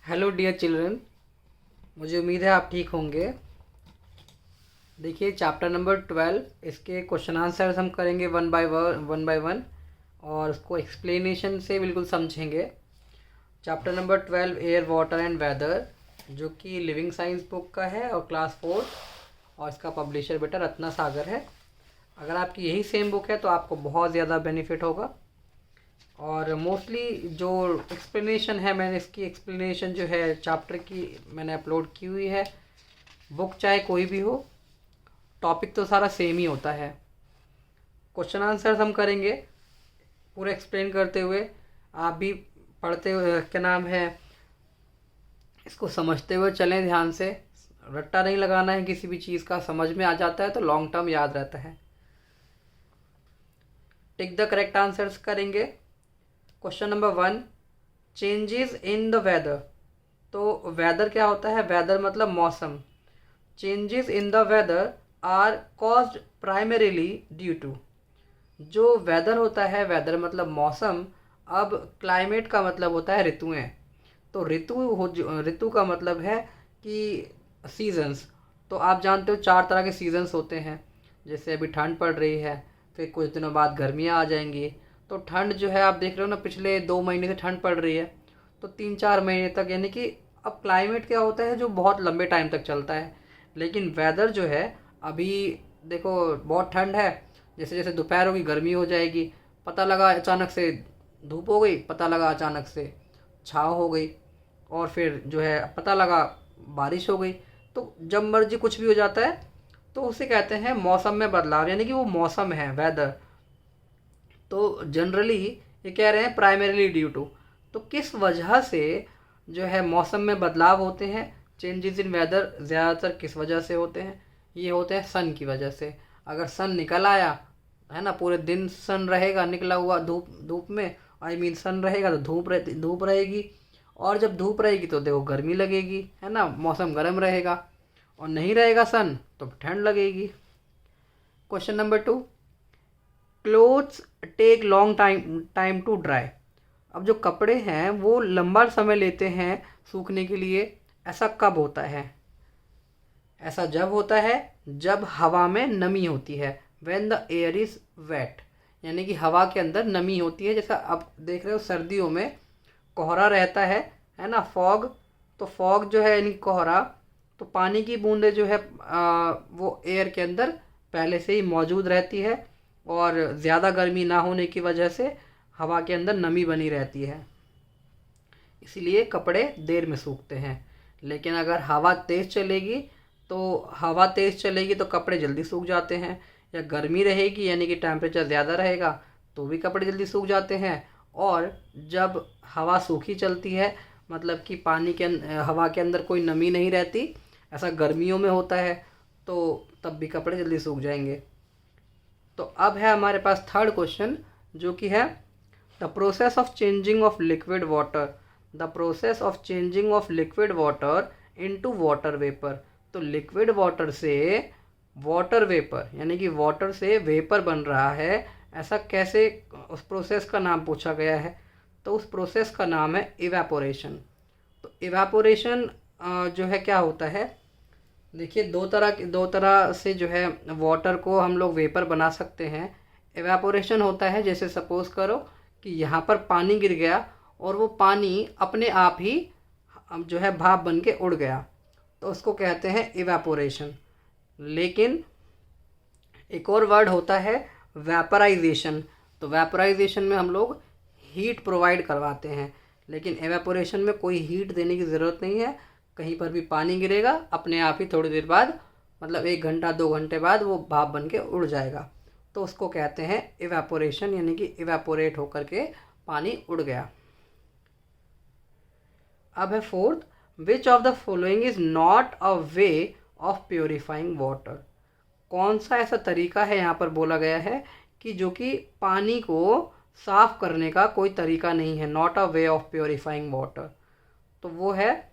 Hello dear children, मुझे उम्मीद है आप ठीक होंगे। देखिए चैप्टर नंबर 12, इसके क्वेश्चन आंसर्स हम करेंगे वन बाय वन और उसको एक्सप्लेनेशन से बिल्कुल समझेंगे। Chapter number 12 air water and weather, जो कि लिविंग साइंस बुक का है और क्लास 4, और इसका पब्लिशर बेटा रत्ना सागर है। अगर आपकी यही सेम बुक है तो आपको बहुत ज़्यादा बेनिफिट होगा। और मोस्टली जो एक्सप्लेनेशन है, मैंने इसकी एक्सप्लेनेशन जो है चैप्टर की मैंने अपलोड की हुई है। बुक चाहे कोई भी हो, टॉपिक तो सारा सेम ही होता है। क्वेश्चन आंसर्स हम करेंगे पूरा एक्सप्लेन करते हुए। आप भी पढ़ते हुए क्या नाम है, इसको समझते हुए चलें ध्यान से। रट्टा नहीं लगाना है किसी भी चीज़ का, समझ में आ जाता है तो लॉन्ग टर्म याद रहता है। टिक द करेक्ट आंसर्स करेंगे। Question number 1, changes in the weather. तो वेदर क्या होता है? वेदर मतलब मौसम। Changes in the weather are caused primarily due to. जो वेदर होता है, वेदर मतलब मौसम। अब क्लाइमेट का मतलब होता है ऋतुएं। तो ऋतु का मतलब है कि सीजन्स। तो आप जानते हो 4 तरह के सीजन्स होते हैं। जैसे अभी ठंड पड़ रही है, फिर कुछ दिनों बाद गर्मियाँ आ जाएंगी। तो ठंड जो है आप देख रहे हो ना, पिछले 2 महीने से ठंड पड़ रही है, तो 3-4 महीने तक, यानी कि अब क्लाइमेट क्या होता है जो बहुत लंबे टाइम तक चलता है। लेकिन वेदर जो है, अभी देखो बहुत ठंड है, जैसे जैसे दोपहर होगी गर्मी हो जाएगी, पता लगा अचानक से धूप हो गई, पता लगा अचानक से छाँव हो गई, और फिर जो है पता लगा बारिश हो गई। तो जब मर्जी कुछ भी हो जाता है, तो उसे कहते हैं मौसम में बदलाव, यानी कि वो मौसम है वेदर। तो जनरली ये कह रहे हैं प्राइमरीली ड्यू टू। तो किस वजह से जो है मौसम में बदलाव होते हैं, चेंजेस इन वेदर ज़्यादातर किस वजह से होते हैं? ये होते हैं सन की वजह से। अगर सन निकल आया है ना, पूरे दिन सन रहेगा निकला हुआ, धूप धूप में, आई मीन सन रहेगा तो धूप रहेगी। और जब धूप रहेगी तो देखो गर्मी लगेगी, है ना, मौसम गर्म रहेगा। और नहीं रहेगा सन तो ठंड लगेगी। Question number 2, clothes take long time to dry. अब जो कपड़े हैं वो लंबा समय लेते हैं सूखने के लिए। ऐसा कब होता है? ऐसा जब होता है जब हवा में नमी होती है, when the air is wet, यानी कि हवा के अंदर नमी होती है। जैसा आप देख रहे हो सर्दियों में कोहरा रहता है ना, फॉग। तो फॉग जो है यानी कोहरा, तो पानी की बूंदें जो है वो एयर के अंदर पहले से ही मौजूद रहती है, और ज़्यादा गर्मी ना होने की वजह से हवा के अंदर नमी बनी रहती है, इसीलिए कपड़े देर में सूखते हैं। लेकिन अगर हवा तेज़ चलेगी तो कपड़े जल्दी सूख जाते हैं। या गर्मी रहेगी यानी कि टेम्परेचर ज़्यादा रहेगा तो भी कपड़े जल्दी सूख जाते हैं। और जब हवा सूखी चलती है, मतलब कि हवा के अंदर कोई नमी नहीं रहती, ऐसा गर्मियों में होता है, तो तब भी कपड़े जल्दी सूख जाएंगे। तो अब है हमारे पास थर्ड क्वेश्चन, जो कि है the process of changing of liquid water. The process of changing of liquid water into water vapour. तो लिक्विड वाटर से वाटर वेपर, यानी कि वाटर से वेपर बन रहा है, ऐसा कैसे? उस प्रोसेस का नाम पूछा गया है। तो उस प्रोसेस का नाम है इवेपोरेशन। तो इवेपोरेशन जो है क्या होता है? देखिए दो तरह से जो है वाटर को हम लोग वेपर बना सकते हैं। एवापोरेशन होता है, जैसे सपोज करो कि यहाँ पर पानी गिर गया और वो पानी अपने आप ही जो है भाप बन के उड़ गया, तो उसको कहते हैं इवेपोरेशन। लेकिन एक और वर्ड होता है वेपराइजेशन। तो वेपराइजेशन में हम लोग हीट प्रोवाइड करवाते हैं, लेकिन एवेपोरेशन में कोई हीट देने की ज़रूरत नहीं है। कहीं पर भी पानी गिरेगा, अपने आप ही थोड़ी देर बाद, मतलब 1 घंटा 2 घंटे बाद वो भाप बन के उड़ जाएगा। तो उसको कहते हैं इवेपोरेशन, यानी कि इवेपोरेट होकर के पानी उड़ गया। अब है fourth, which of the following is not a way of purifying water. कौन सा ऐसा तरीका है, यहाँ पर बोला गया है कि जो कि पानी को साफ करने का कोई तरीका नहीं है, not a way of purifying water. तो वो है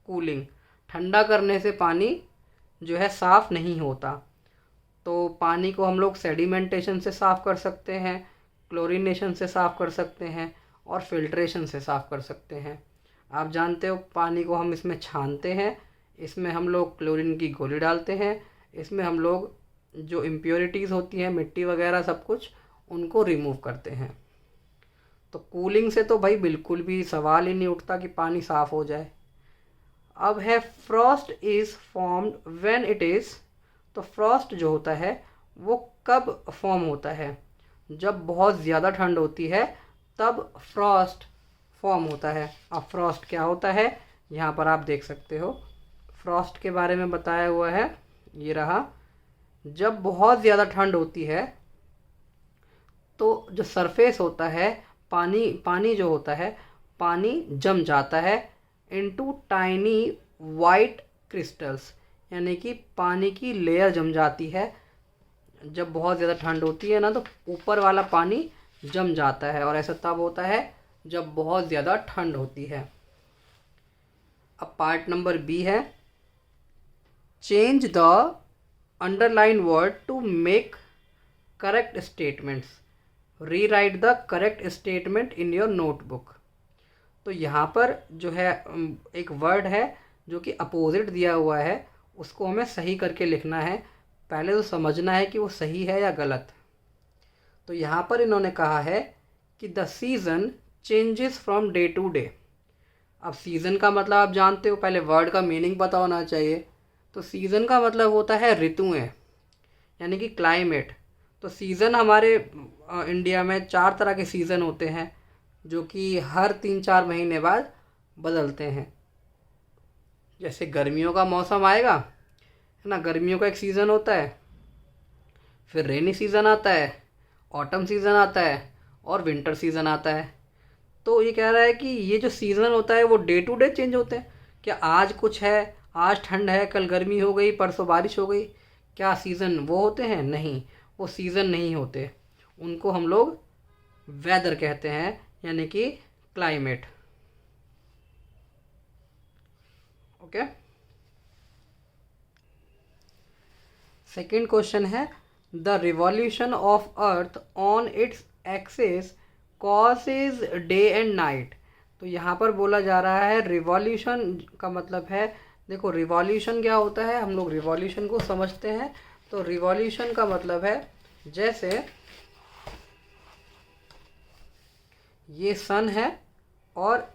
कूलिंग। ठंडा करने से पानी जो है साफ़ नहीं होता। तो पानी को हम लोग सेडिमेंटेशन से साफ़ कर सकते हैं, क्लोरीनेशन से साफ़ कर सकते हैं, और फिल्ट्रेशन से साफ़ कर सकते हैं। आप जानते हो पानी को हम इसमें छानते हैं, इसमें हम लोग क्लोरीन की गोली डालते हैं, इसमें हम लोग जो इम्प्योरिटीज़ होती हैं मिट्टी वगैरह सब कुछ उनको रिमूव करते हैं। तो कूलिंग से तो भाई बिल्कुल भी सवाल ही नहीं उठता कि पानी साफ़ हो जाए। अब है Frost is formed when it is. तो फ्रॉस्ट जो होता है वो कब फॉर्म होता है? जब बहुत ज़्यादा ठंड होती है तब फ्रॉस्ट फॉर्म होता है। अब फ्रॉस्ट क्या होता है यहाँ पर आप देख सकते हो, फ्रॉस्ट के बारे में बताया हुआ है, ये रहा। जब बहुत ज़्यादा ठंड होती है तो जो सरफेस होता है, पानी जो होता है, पानी जम जाता है इनटू टाइनी वाइट क्रिस्टल्स, यानी कि पानी की लेयर जम जाती है। जब बहुत ज़्यादा ठंड होती है ना तो ऊपर वाला पानी जम जाता है, और ऐसा तब होता है जब बहुत ज़्यादा ठंड होती है। अब पार्ट नंबर बी है, change the underline word to make correct statements, rewrite the correct statement in your notebook. तो यहाँ पर जो है एक वर्ड है जो कि अपोजिट दिया हुआ है, उसको हमें सही करके लिखना है। पहले तो समझना है कि वो सही है या गलत। तो यहाँ पर इन्होंने कहा है कि the season changes from day to day. अब सीज़न का मतलब आप जानते हो, पहले वर्ड का मीनिंग पता होना चाहिए। तो सीज़न का मतलब होता है ऋतुएं, यानी कि क्लाइमेट। तो सीज़न हमारे इंडिया में 4 तरह के सीज़न होते हैं जो कि हर 3-4 महीने बाद बदलते हैं। जैसे गर्मियों का मौसम आएगा है ना, गर्मियों का एक सीज़न होता है, फिर रेनी सीज़न आता है, ऑटम सीज़न आता है और विंटर सीज़न आता है। तो ये कह रहा है कि ये जो सीज़न होता है वो डे टू डे चेंज होते हैं। क्या आज कुछ है, आज ठंड है, कल गर्मी हो गई, परसों बारिश हो गई, क्या सीज़न वो होते हैं? नहीं, वो सीज़न नहीं होते, उनको हम लोग वेदर कहते हैं, यानी कि क्लाइमेट। ओके। सेकंड क्वेश्चन है, the revolution of earth on its axis causes day and night. तो यहाँ पर बोला जा रहा है रिवॉल्यूशन का मतलब है, देखो रिवॉल्यूशन क्या होता है, हम लोग रिवॉल्यूशन को समझते हैं। तो रिवॉल्यूशन का मतलब है जैसे ये सन है और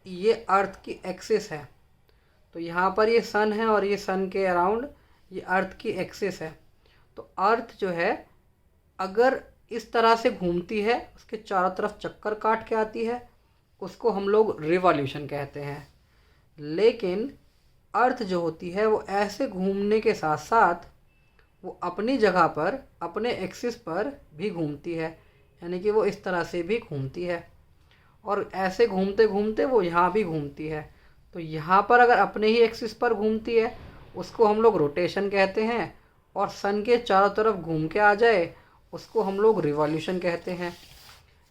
ये अर्थ की एक्सिस है, तो यहाँ पर ये सन है और ये सन के अराउंड ये अर्थ की एक्सिस है। तो अर्थ जो है अगर इस तरह से घूमती है, उसके चारों तरफ चक्कर काट के आती है, उसको हम लोग रिवॉल्यूशन कहते हैं। लेकिन अर्थ जो होती है वो ऐसे घूमने के साथ साथ वो अपनी जगह पर, अपने एक्सिस पर भी घूमती है, यानी कि वो इस तरह से भी घूमती है, और ऐसे घूमते घूमते वो यहाँ भी घूमती है। तो यहाँ पर अगर अपने ही एक्सिस पर घूमती है उसको हम लोग रोटेशन कहते हैं, और सन के चारों तरफ घूम के आ जाए उसको हम लोग रिवॉल्यूशन कहते हैं।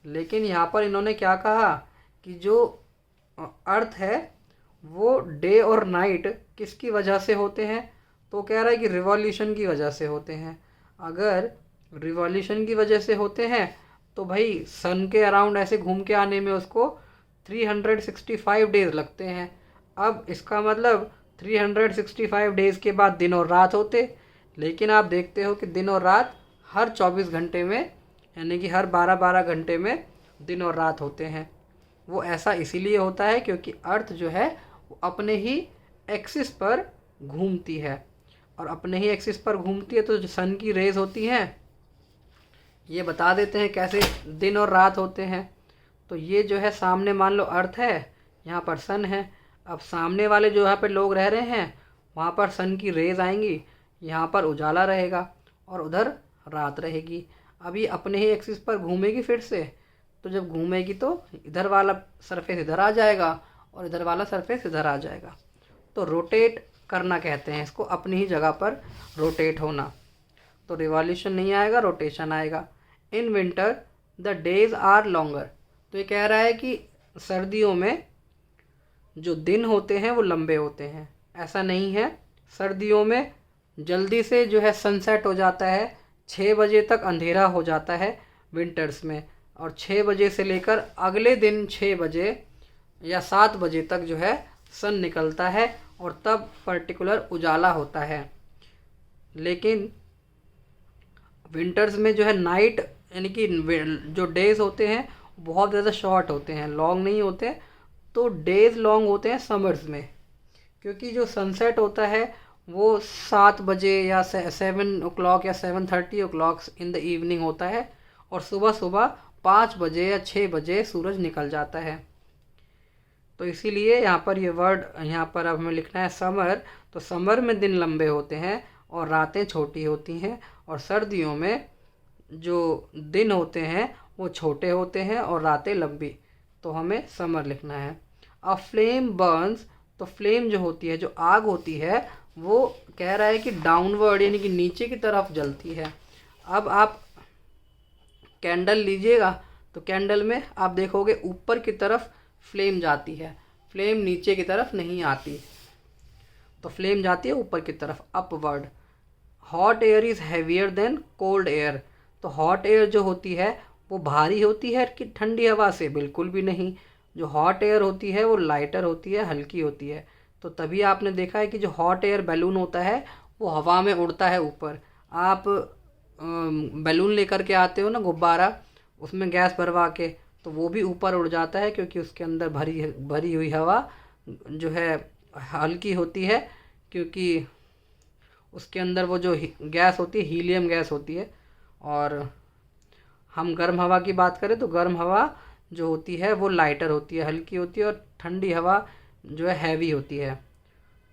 लेकिन यहाँ पर इन्होंने क्या कहा कि जो अर्थ है वो डे और नाइट किसकी वजह से होते हैं? तो कह रहा है कि रिवॉल्यूशन की वजह से होते हैं। अगर रिवॉल्यूशन की वजह से होते हैं तो भाई सन के अराउंड ऐसे घूम के आने में उसको 365 डेज़ लगते हैं। अब इसका मतलब 365 डेज़ के बाद दिन और रात होते, लेकिन आप देखते हो कि दिन और रात हर 24 घंटे में, यानी कि हर 12-12 घंटे में दिन और रात होते हैं। वो ऐसा इसीलिए होता है क्योंकि अर्थ जो है वो अपने ही एक्सिस पर घूमती है, और अपने ही एक्सिस पर घूमती है तो जो सन की रेज होती हैं ये बता देते हैं कैसे दिन और रात होते हैं। तो ये जो है सामने मान लो अर्थ है, यहाँ पर सन है। अब सामने वाले जो यहाँ पे लोग रह रहे हैं वहाँ पर सन की रेज आएंगी, यहाँ पर उजाला रहेगा और उधर रात रहेगी। अब ये अपने ही एक्सिस पर घूमेगी फिर से, तो जब घूमेगी तो इधर वाला सरफेस इधर आ जाएगा और इधर वाला सरफेस इधर आ जाएगा। तो रोटेट करना कहते हैं इसको, अपनी ही जगह पर रोटेट होना। तो रिवॉल्यूशन नहीं आएगा, रोटेशन आएगा। In winter the days are longer. तो ये कह रहा है कि सर्दियों में जो दिन होते हैं वो लंबे होते हैं। ऐसा नहीं है, सर्दियों में जल्दी से जो है सनसेट हो जाता है, 6 बजे तक अंधेरा हो जाता है विंटर्स में, और 6 बजे से लेकर अगले दिन 6 बजे या 7 बजे तक जो है सन निकलता है और तब पर्टिकुलर उजाला होता है। लेकिन विंटर्स में जो है नाइट यानी कि जो डेज़ होते हैं बहुत ज़्यादा शॉर्ट होते हैं, लॉन्ग नहीं होते। तो डेज़ लॉन्ग होते हैं समर्स में, क्योंकि जो सनसेट होता है वो 7 बजे या 7 o'clock या 7:30 o'clock इन द इवनिंग होता है, और सुबह सुबह 5 बजे या 6 बजे सूरज निकल जाता है। तो इसीलिए यहाँ पर ये वर्ड यहाँ पर अब हमें लिखना है समर। तो समर में दिन लंबे होते हैं और रातें छोटी होती हैं, और सर्दियों में जो दिन होते हैं वो छोटे होते हैं और रातें लंबी। तो हमें समर लिखना है। अ फ्लेम बर्न्स, तो फ्लेम जो होती है, जो आग होती है, वो कह रहा है कि डाउनवर्ड यानी कि नीचे की तरफ जलती है। अब आप कैंडल लीजिएगा तो कैंडल में आप देखोगे ऊपर की तरफ फ्लेम जाती है, फ्लेम नीचे की तरफ नहीं आती। तो फ्लेम जाती है ऊपर की तरफ, upward. Hot air is heavier than cold air, तो हॉट एयर जो होती है वो भारी होती है कि ठंडी हवा से? बिल्कुल भी नहीं। जो हॉट एयर होती है वो लाइटर होती है, हल्की होती है। तो तभी आपने देखा है कि जो हॉट एयर बैलून होता है वो हवा में उड़ता है ऊपर। आप बैलून लेकर के आते हो ना, गुब्बारा, उसमें गैस भरवा के, तो वो भी ऊपर उड़ जाता है, क्योंकि उसके अंदर भरी हुई हवा जो है हल्की होती है, क्योंकि उसके अंदर वो जो गैस होती है हीलियम गैस होती है। और हम गर्म हवा की बात करें तो गर्म हवा जो होती है वो लाइटर होती है, हल्की होती है, और ठंडी हवा जो है हैवी होती है।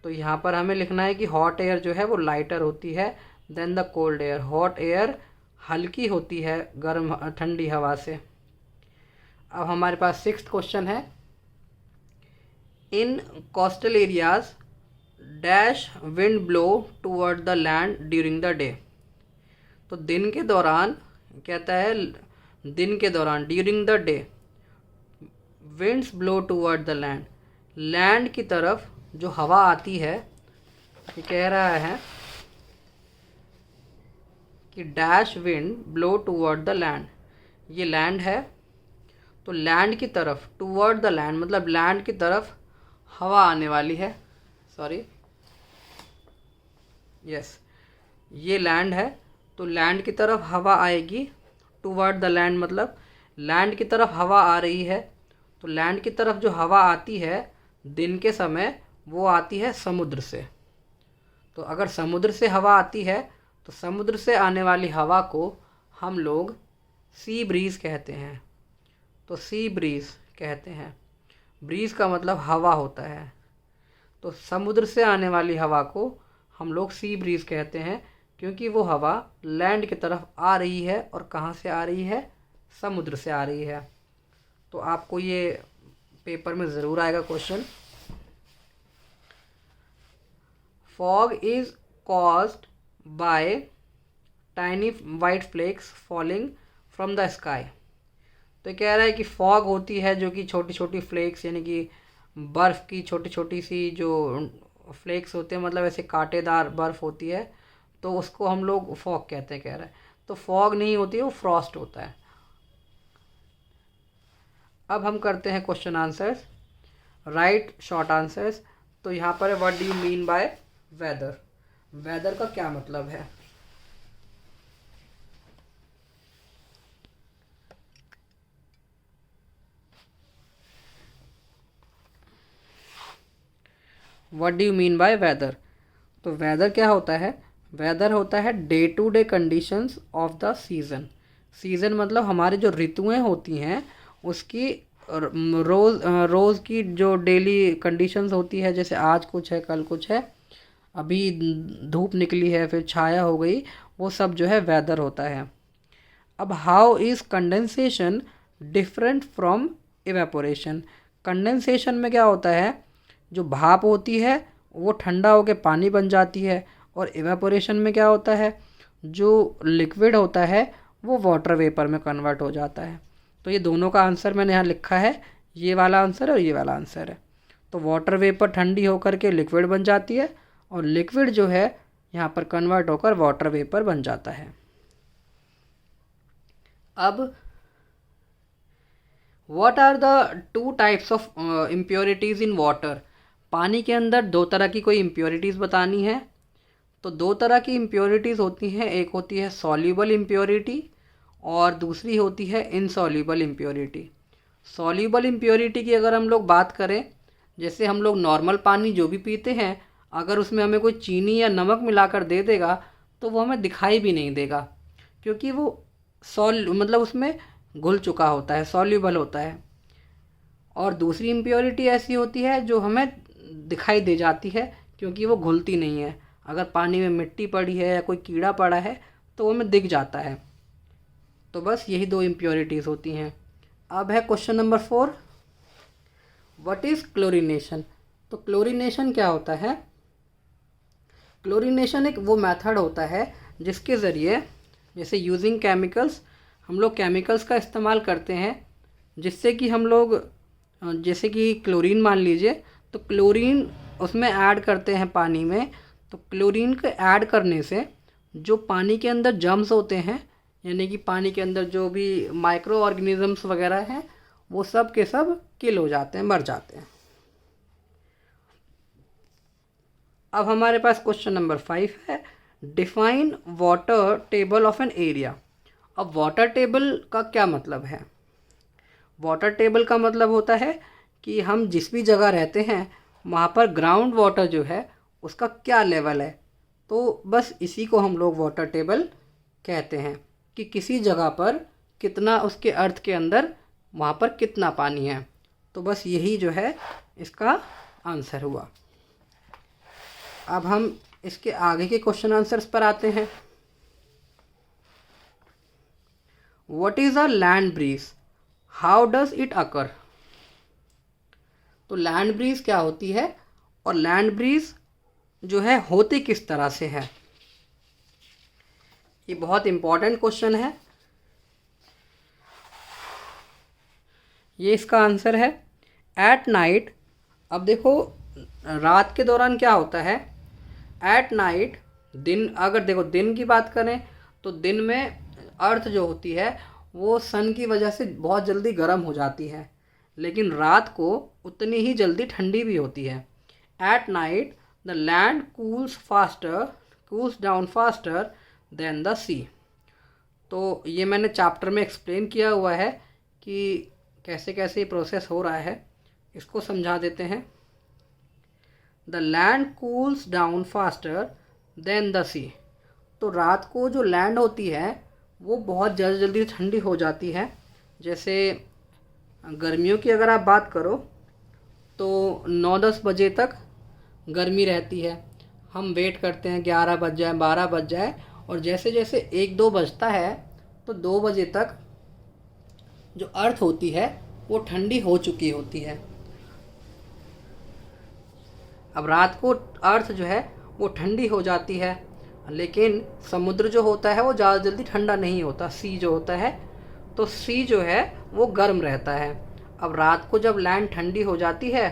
तो यहाँ पर हमें लिखना है कि हॉट एयर जो है वो लाइटर होती है than the cold air. Hot air हल्की होती है गर्म ठंडी हवा से। अब हमारे पास 6th क्वेश्चन है, इन coastal areas dash wind blow toward the land during the day. तो दिन के दौरान कहता है, दिन के दौरान during the day winds blow toward the land, land की तरफ जो हवा आती है, ये कह रहा है कि dash wind blow toward the land, ये लैंड है, तो लैंड की तरफ, टूवर्ड द लैंड मतलब लैंड की तरफ हवा आने वाली है। सॉरी, यस, ये लैंड है, तो लैंड की तरफ हवा आएगी। टूवर्ड द लैंड मतलब लैंड की तरफ हवा आ रही है। तो लैंड की तरफ जो हवा आती है दिन के समय, वो आती है समुद्र से। तो अगर समुद्र से हवा आती है तो समुद्र से आने वाली हवा को हम लोग सी ब्रीज़ कहते हैं। तो सी ब्रीज़ कहते हैं, ब्रीज़ का मतलब हवा होता है। तो समुद्र से आने वाली हवा को हम लोग सी ब्रीज़ कहते हैं, क्योंकि वो हवा लैंड की तरफ आ रही है, और कहाँ से आ रही है? समुद्र से आ रही है। तो आपको ये पेपर में ज़रूर आएगा question. Fog is caused by tiny white flakes falling from the sky. तो कह रहा है कि फॉग होती है जो कि छोटी छोटी फ्लेक्स, यानी कि बर्फ़ की छोटी छोटी सी जो फ्लेक्स होते हैं, मतलब ऐसे कांटेदार बर्फ़ होती है, तो उसको हम लोग फॉग कहते हैं, कह रहा है। तो फॉग नहीं होती है, वो फ्रॉस्ट होता है। अब हम करते हैं question answers, right short answers. तो यहाँ पर है, what do you mean by weather, weather का क्या मतलब है? What do you mean by weather? तो वेदर क्या होता है? वेदर होता है day to day conditions of the season. Season मतलब हमारी जो ऋतुएं होती हैं उसकी रोज़ की जो डेली कंडीशंस होती है, जैसे आज कुछ है, कल कुछ है, अभी धूप निकली है, फिर छाया हो गई, वो सब जो है वेदर होता है। अब how is condensation different from evaporation? Condensation में क्या होता है, जो भाप होती है वो ठंडा होकर पानी बन जाती है, और इवेपोरेशन में क्या होता है, जो लिक्विड होता है वो वाटर वेपर में कन्वर्ट हो जाता है। तो ये दोनों का आंसर मैंने यहाँ लिखा है, ये वाला आंसर है और ये वाला आंसर है। तो वाटर वेपर ठंडी होकर के लिक्विड बन जाती है, और लिक्विड जो है यहाँ पर कन्वर्ट होकर वाटर वेपर बन जाता है। अब what are the two types of impurities in water. पानी के अंदर दो तरह की कोई इम्प्योरिटीज़ बतानी है। तो दो तरह की इम्प्योरिटीज़ होती हैं, एक होती है सॉल्यूबल इम्प्योरिटी और दूसरी होती है इनसॉल्यूबल इम्प्योरिटी। सॉल्यूबल इम्प्योरिटी की अगर हम लोग बात करें, जैसे हम लोग नॉर्मल पानी जो भी पीते हैं, अगर उसमें हमें कोई चीनी या नमक मिलाकर दे देगा तो वो हमें दिखाई भी नहीं देगा, क्योंकि वो मतलब उसमें घुल चुका होता है, सॉल्यूबल होता है। और दूसरी इम्प्योरिटी ऐसी होती है जो हमें दिखाई दे जाती है, क्योंकि वो घुलती नहीं है। अगर पानी में मिट्टी पड़ी है या कोई कीड़ा पड़ा है तो वो हमें दिख जाता है। तो बस यही दो इम्प्योरिटीज़ होती हैं। अब है question number 4, what is chlorination. तो क्लोरीनेशन क्या होता है? क्लोरीनेशन एक वो मेथड होता है जिसके ज़रिए, जैसे यूजिंग केमिकल्स, हम लोग केमिकल्स का इस्तेमाल करते हैं जिससे कि हम लोग, जैसे कि क्लोरीन मान लीजिए, तो क्लोरीन उसमें ऐड करते हैं पानी में। तो क्लोरीन को ऐड करने से जो पानी के अंदर जर्म्स होते हैं, यानी कि पानी के अंदर जो भी माइक्रो ऑर्गेनिजम्स वगैरह हैं, वो सब के सब किल हो जाते हैं, मर जाते हैं। अब हमारे पास क्वेश्चन नंबर 5 है, define water table of an area. अब वाटर टेबल का क्या मतलब है? वाटर टेबल का मतलब होता है कि हम जिस भी जगह रहते हैं वहाँ पर ग्राउंड वाटर जो है उसका क्या लेवल है। तो बस इसी को हम लोग वाटर टेबल कहते हैं, कि किसी जगह पर कितना, उसके अर्थ के अंदर वहाँ पर कितना पानी है। तो बस यही जो है इसका आंसर हुआ। अब हम इसके आगे के क्वेश्चन आंसर्स पर आते हैं। What is a land breeze, how does it occur. तो लैंड ब्रीज क्या होती है और लैंड ब्रीज जो है होती किस तरह से है, ये बहुत इम्पॉर्टेंट क्वेश्चन है। ये इसका आंसर है एट नाइट। अब देखो, रात के दौरान क्या होता है, एट नाइट, दिन, अगर देखो दिन की बात करें तो दिन में अर्थ जो होती है वो सन की वजह से बहुत जल्दी गर्म हो जाती है, लेकिन रात को उतनी ही जल्दी ठंडी भी होती है। At night the land cools down faster than the sea. तो ये मैंने चैप्टर में एक्सप्लेन किया हुआ है कि कैसे कैसे ये प्रोसेस हो रहा है, इसको समझा देते हैं। The land cools down faster than the sea. तो रात को जो लैंड होती है वो बहुत जल्दी जल्दी ठंडी हो जाती है। जैसे गर्मियों की अगर आप बात करो तो 9-10 बजे तक गर्मी रहती है, हम वेट करते हैं 11 बज जाए, 12 बज जाए, और जैसे जैसे 1-2 बजता है तो 2 बजे तक जो अर्थ होती है वो ठंडी हो चुकी होती है। अब रात को अर्थ जो है वो ठंडी हो जाती है, लेकिन समुद्र जो होता है वो ज़्यादा जल्दी ठंडा नहीं होता, सी जो होता है, तो सी जो है वो गर्म रहता है। अब रात को जब लैंड ठंडी हो जाती है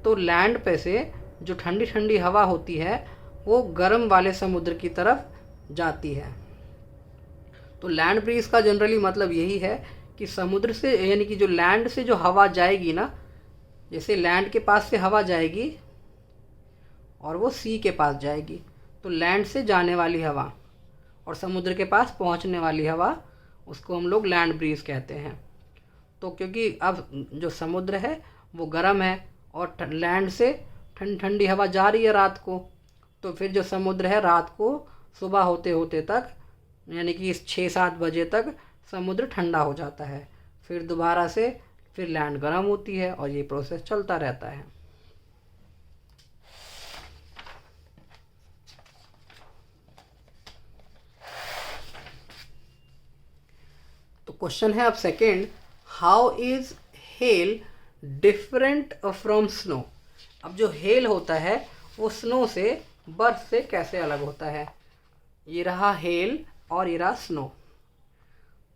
तो लैंड पे से जो ठंडी ठंडी हवा होती है वो गर्म वाले समुद्र की तरफ जाती है। तो लैंड ब्रीज का जनरली मतलब यही है कि समुद्र से, यानी कि जो लैंड से जो हवा जाएगी ना, जैसे लैंड के पास से हवा जाएगी और वो सी के पास जाएगी, तो लैंड से जाने वाली हवा और समुद्र के पास पहुंचने वाली हवा, उसको हम लोग लैंड ब्रीज कहते हैं। तो क्योंकि अब जो समुद्र है वो गर्म है और लैंड से ठंडी ठंडी हवा जा रही है रात को, तो फिर जो समुद्र है रात को सुबह होते होते तक, यानी कि इस 6-7 बजे तक समुद्र ठंडा हो जाता है। फिर दोबारा से फिर लैंड गर्म होती है और ये प्रोसेस चलता रहता है। तो क्वेश्चन है अब second, how is hello different from snow. अब जो हेल होता है वो स्नो से, बर्फ से कैसे अलग होता है। ये रहा हेल और ये रहा स्नो।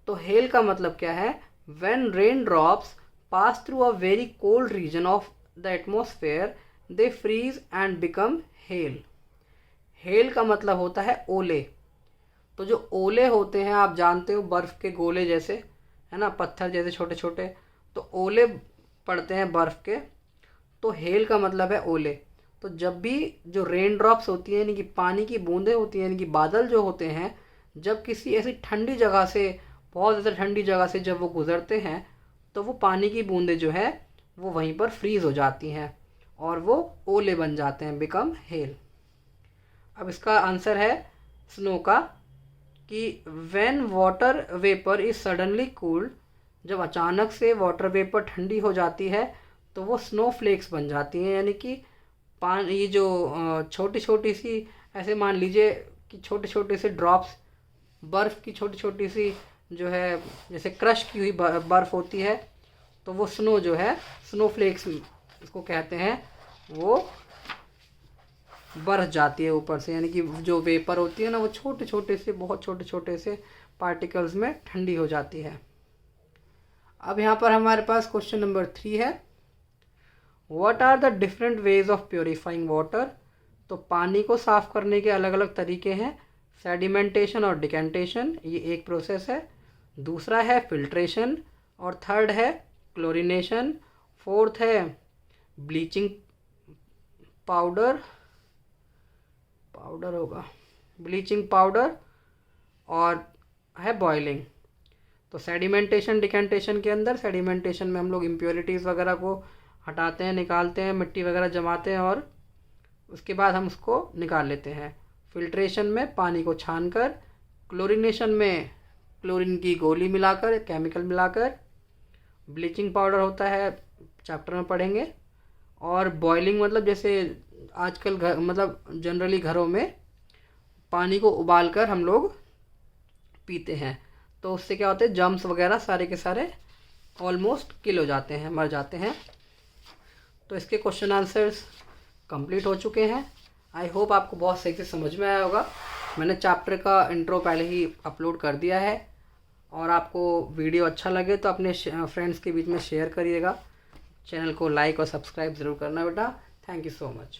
तो हेल का मतलब क्या है, when rain drops pass through a very cold region of the atmosphere they freeze and become hail. Hail का मतलब होता है ओले। तो जो ओले होते हैं आप जानते हो, बर्फ़ के गोले जैसे, है ना, पत्थर जैसे छोटे छोटे, तो ओले पड़ते हैं बर्फ़ के, तो हेल का मतलब है ओले। तो जब भी जो रेन ड्रॉप्स होती हैं यानी कि पानी की बूंदें होती हैं यानी कि बादल जो होते हैं, जब किसी ऐसी ठंडी जगह से, बहुत ज़्यादा ठंडी जगह से जब वो गुज़रते हैं, तो वो पानी की बूंदें जो है वो वहीं पर फ्रीज़ हो जाती हैं और वो ओले बन जाते हैं, बिकम हेल। अब इसका आंसर है स्नो का, कि when water vapour is suddenly cooled, जब अचानक से वाटर वेपर ठंडी हो जाती है तो वो स्नो फ्लेक्स बन जाती हैं, यानी कि पानी जो छोटी छोटी सी, ऐसे मान लीजिए कि छोटे छोटे से ड्रॉप्स, बर्फ़ की छोटी छोटी सी जो है, जैसे क्रश की हुई बर्फ़ होती है, तो वो स्नो जो है, स्नो फ्लेक्स इसको कहते हैं, वो बरस जाती है ऊपर से, यानी कि जो वेपर होती है ना वो छोटे छोटे से, बहुत छोटे छोटे से पार्टिकल्स में ठंडी हो जाती है। अब यहाँ पर हमारे पास क्वेश्चन नंबर 3 है, what are the different ways of purifying water. तो पानी को साफ़ करने के अलग अलग तरीके हैं, सेडिमेंटेशन और डिकेंटेशन, ये एक प्रोसेस है। दूसरा है फिल्ट्रेशन, और थर्ड है क्लोरिनेशन। फोर्थ है ब्लीचिंग पाउडर होगा, ब्लीचिंग पाउडर, और है बॉइलिंग। तो सेडिमेंटेशन डिकेंटेशन के अंदर, सेडिमेंटेशन में हम लोग इम्प्योरिटीज़ वगैरह को हटाते हैं, निकालते हैं, मिट्टी वगैरह जमाते हैं और उसके बाद हम उसको निकाल लेते हैं। फिल्ट्रेशन में पानी को छानकर, क्लोरिनेशन में क्लोरीन की गोली मिलाकर, केमिकल मिलाकर, ब्लीचिंग पाउडर होता है, चैप्टर में पढ़ेंगे, और बॉइलिंग मतलब जैसे आजकल घर, मतलब जनरली घरों में पानी को उबालकर हम लोग पीते हैं, तो उससे क्या होता है, जर्म्स वगैरह सारे के सारे ऑलमोस्ट किल हो जाते हैं, मर जाते हैं। तो इसके क्वेश्चन आंसर्स कंप्लीट हो चुके हैं। आई होप आपको बहुत सही से समझ में आया होगा। मैंने चैप्टर का इंट्रो पहले ही अपलोड कर दिया है, और आपको वीडियो अच्छा लगे तो अपने फ्रेंड्स के बीच में शेयर करिएगा। चैनल को लाइक और सब्सक्राइब ज़रूर करना बेटा। Thank you so much.